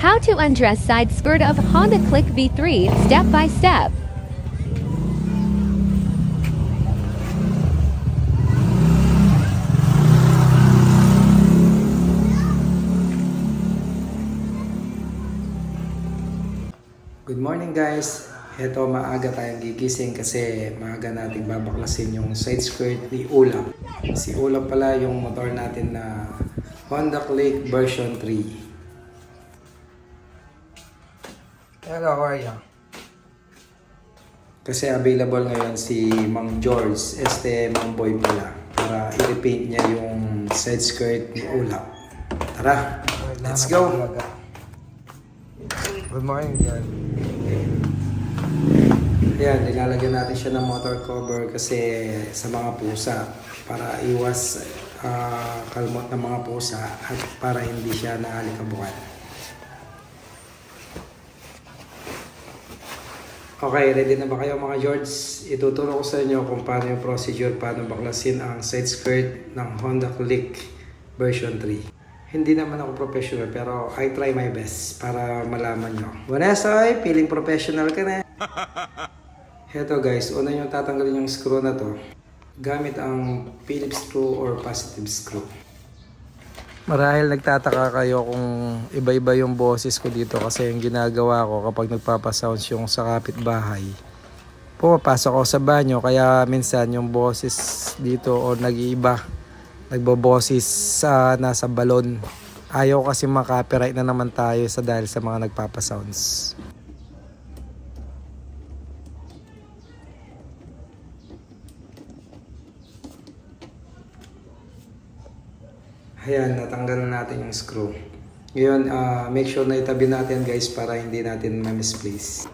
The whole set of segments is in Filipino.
How to undress side skirt of Honda Click V3 step by step. Good morning guys! Ito maaga tayong gigising kasi maaga nating babaklasin yung side skirt ni Ulap. Si Ulap pala yung motor natin na Honda Click version 3. Hello, how are you? Kasi available ngayon si Mang George, Mang Boy pala, para i-repaint niya yung side skirt ni Ulap. Tara, let's go! Good morning, John. Ayan, nilalagyan natin siya ng motor cover kasi sa mga pusa para iwas kalmot ng mga pusa at para hindi siya naalikabukan. Okay, ready na ba kayo mga George? Ituturo ko sa inyo kung paano yung procedure, paano baklasin ang side skirt ng Honda Click version 3. Hindi naman ako professional pero I try my best para malaman nyo. Vanessa, feeling professional ka na. Heto guys, una nyo tatanggalin yung screw na to gamit ang Phillips screw or positive screw. Marahil nagtataka kayo kung iba-iba yung boses ko dito kasi yung ginagawa ko kapag nagpapasounds yung sa kapitbahay. Pumapasok ako sa banyo kaya minsan yung boses dito o nag-iiba. Nagboboses sa nasa balon. Ayaw kasi makapiright na naman tayo sa dahil sa mga nagpapasounds. Ayan, natanggal na natin yung screw. Ngayon, make sure na itabi natin guys para hindi natin ma-misplace.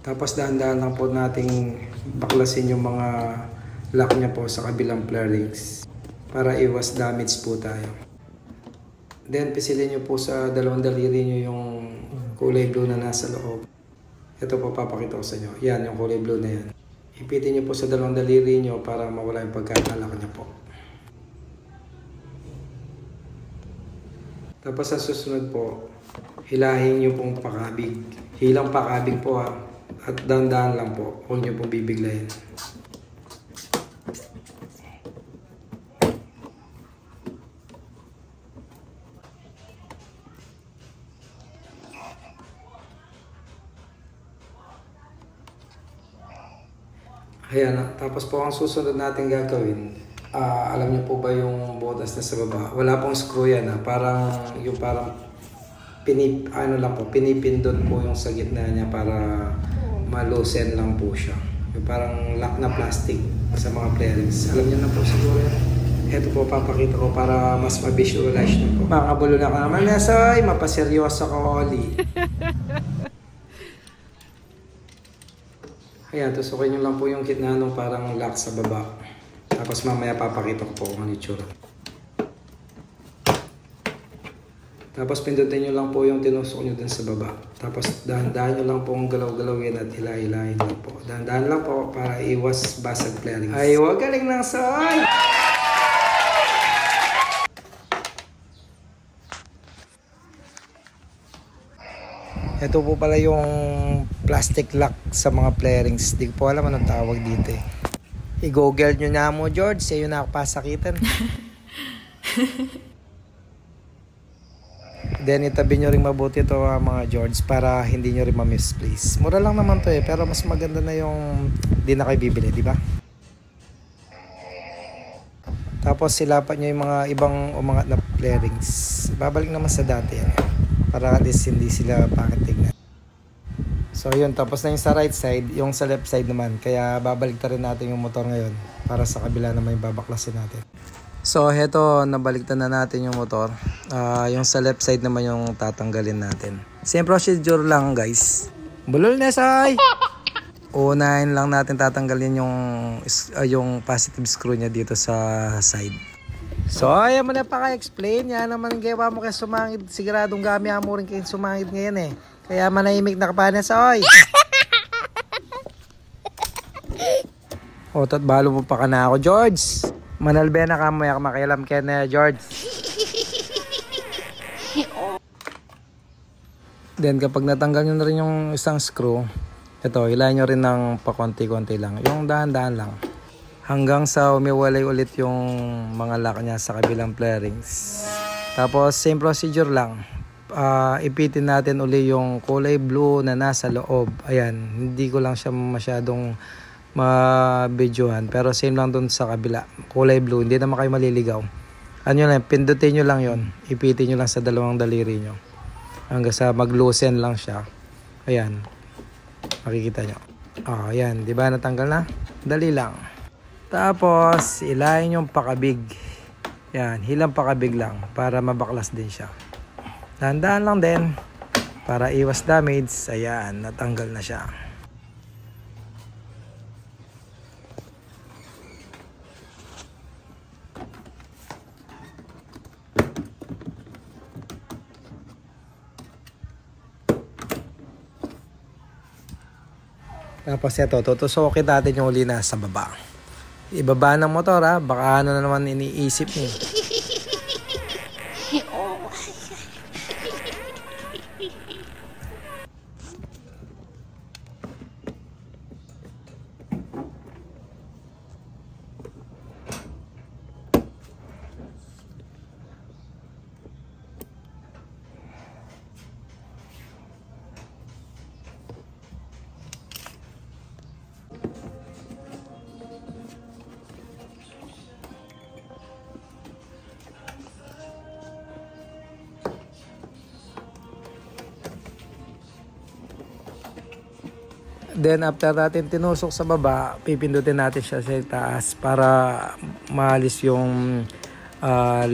Tapos dahan-dahan lang po nating baklasin yung mga lock niya po sa kabilang flarings para iwas damage po tayo. Then, pisilin nyo po sa dalawang daliri nyo yung kulay blue na nasa loob. Ito po papakita ko sa inyo. Yan, yung kulay blue na yan. Ipitin nyo po sa dalawang daliri nyo para mawala yung pagkakalak niya po. Tapos sa susunod po, hilahin nyo pong pakabig. Hilang pakabig po ha. At dahan-dahan lang po. Huwag nyo pong bibiglayin. Ayan, tapos po ang susunod natin gagawin. Alam niyo po ba yung butas na sa baba? Wala pong screw yan ha. Parang pinipindot po yung sa gitna niya para malusen lang po siya. Yung parang lock na plastic sa mga flarings. Alam niyo na po siguro yan. Ito po papakita ko para mas ma-visualize niyo po. Makabulo na ka naman. Nasay, mapaseryosa ka oli. Ayan, tusukin nyo lang po yung gitna nung parang lock sa baba. Tapos mamaya papakita ko po kung ano itsura. Tapos pindutin nyo lang po yung tinusok nyo dun sa baba. Tapos dahan-dahan nyo lang po ang galaw-galawin at hila-hilahin lang po. Dahan-dahan lang po para iwas basag flarings. Ay, wag galing ng soy! Ito po pala yung plastic lock sa mga flarings. Di ko po alam anong tawag dito eh. I-google nyo na mo, George. Sa'yo na ako pasakitan. Then, itabi nyo rin mabuti ito mga George para hindi nyo rin ma-misplace. Mura lang naman to eh. Pero mas maganda na yung di na kayo bibili, di ba? Tapos, silapat nyo yung mga ibang umangat na flarings. Babalik naman sa dati yan. Para at least hindi sila pakitignan. So yun, tapos na yung sa right side, yung sa left side naman. Kaya babalik rin natin yung motor ngayon para sa kabila naman yung babaklasin natin. So heto, nabaliktad na natin yung motor. Yung sa left side naman yung tatanggalin natin. Same procedure lang guys. Bulol na say! Unahin lang natin tatanggalin yung positive screw niya dito sa side. So ayaw mo na paka-explain. Yan naman gawa mo kay sumangid. Siguradong gamit mo rin kayo sumangid ngayon eh. Kaya manahimik na kapanas, oy! Otot, balo mo pa ka na ako, George. Manalbe na ka, maya makialam ka na, George. Then kapag natanggal nyo na rin yung isang screw, ito, ilayan nyo rin ng pakonti-konti lang. Yung dahan-dahan lang. Hanggang sa umiwalay ulit yung mga lock niya sa kabilang flarings. Tapos same procedure lang. Ipitin natin uli yung kulay blue na nasa loob. Ayan, hindi ko lang siya masyadong ma-videohan. Pero same lang dun sa kabila. Kulay blue, hindi naman kayo maliligaw. Ano yun lang, pindutin nyo lang yun. Ipitin nyo lang sa dalawang daliri nyo. Hanggang sa mag-loosen lang siya. Ayan. Makikita nyo. Ayan. Diba natanggal na? Dali lang. Tapos, ilayin yung pakabig. Ayan. Hilang pakabig lang. Para mabaklas din siya. Dahan-dahan lang din. Para iwas damage. Ayan. Natanggal na siya. Tapos ito, tutusukin natin yung uli na sa baba. Ibaba ng motor ha, baka ano na naman iniisip niyo. Then after natin tinusok sa baba, pipindutin natin siya sa taas para maalis yung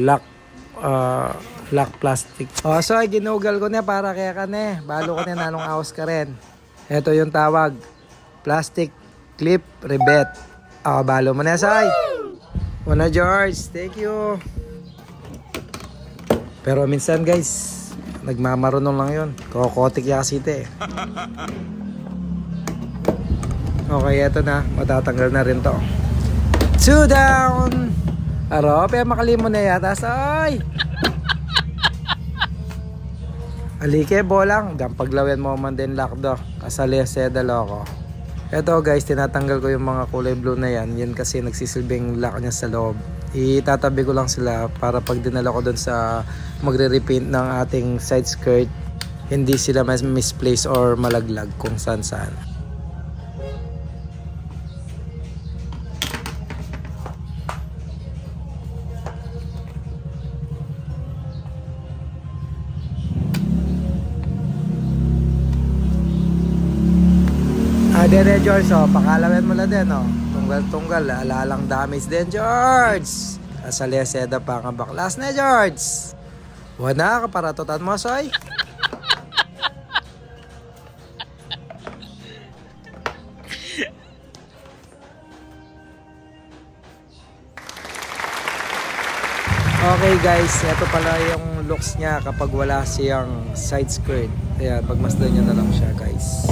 lock plastic. So ginugal ko na para kaya ka na. Balo ko na nanong aos ka rin. Ito yung tawag. Plastic clip rivet. Balo mo na, Say. Muna, George. Thank you. Pero minsan guys, nagmamarunong lang yun. Kokotik yakasite eh. Okay, eto na. Matatanggal na rin to. 2 down! Aro, pero makalimo na yata. Say! Alike, bolang. Gampaglawen mo man din lock do. Kasali seda loko. Eto guys, tinatanggal ko yung mga kulay blue na yan. Yan kasi nagsisilbing lock niya sa loob. Itatabi ko lang sila para pag dinala ko dun sa magre-repaint ng ating side skirt, hindi sila mas misplace or malaglag kung saan. Dere George, pakalawin mo na din, tunggal, alalang damage din, George. Asali seda pa nga baklas na, George. Wala ka para tutan mo, Soy. Okay guys, ito pala yung looks niya kapag wala siyang side skirt. Kaya pagmasdan nyo na lang siya, guys.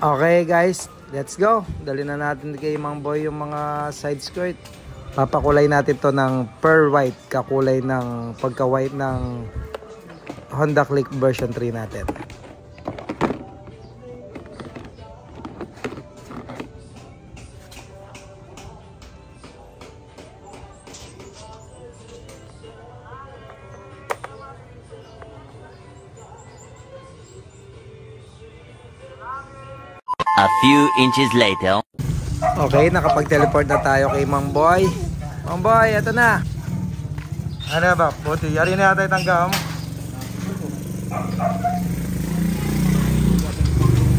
Okay guys, let's go. Dali na natin kay Mang Boy yung mga side skirt. Papakulay natin to ng pearl white, kakulay ng pagka-white ng Honda Click version 3 natin. A few inches later. Okay, nakapag-teleport na tayo kay Mang Boy. Mang Boy, eto na. Ano ba? Buti, yari na yata itanggam.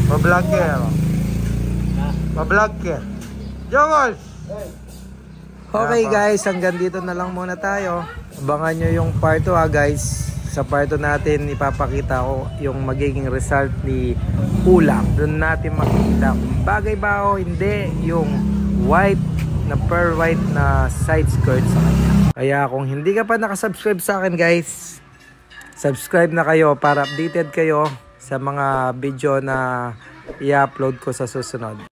Pa-vlog ka. Pa-vlog ka. Jogos! Okay guys, hanggang dito na lang muna tayo. Abangan nyo yung part 2 guys. Sa part 2 natin, ipapakita ko yung magiging result ni ulam. Doon natin makikita kung bagay ba o hindi yung white na pearl white na side skirt sa kanya. Kaya kung hindi ka pa nakasubscribe sa akin guys, subscribe na kayo para updated kayo sa sa mga video na i-upload ko sa susunod.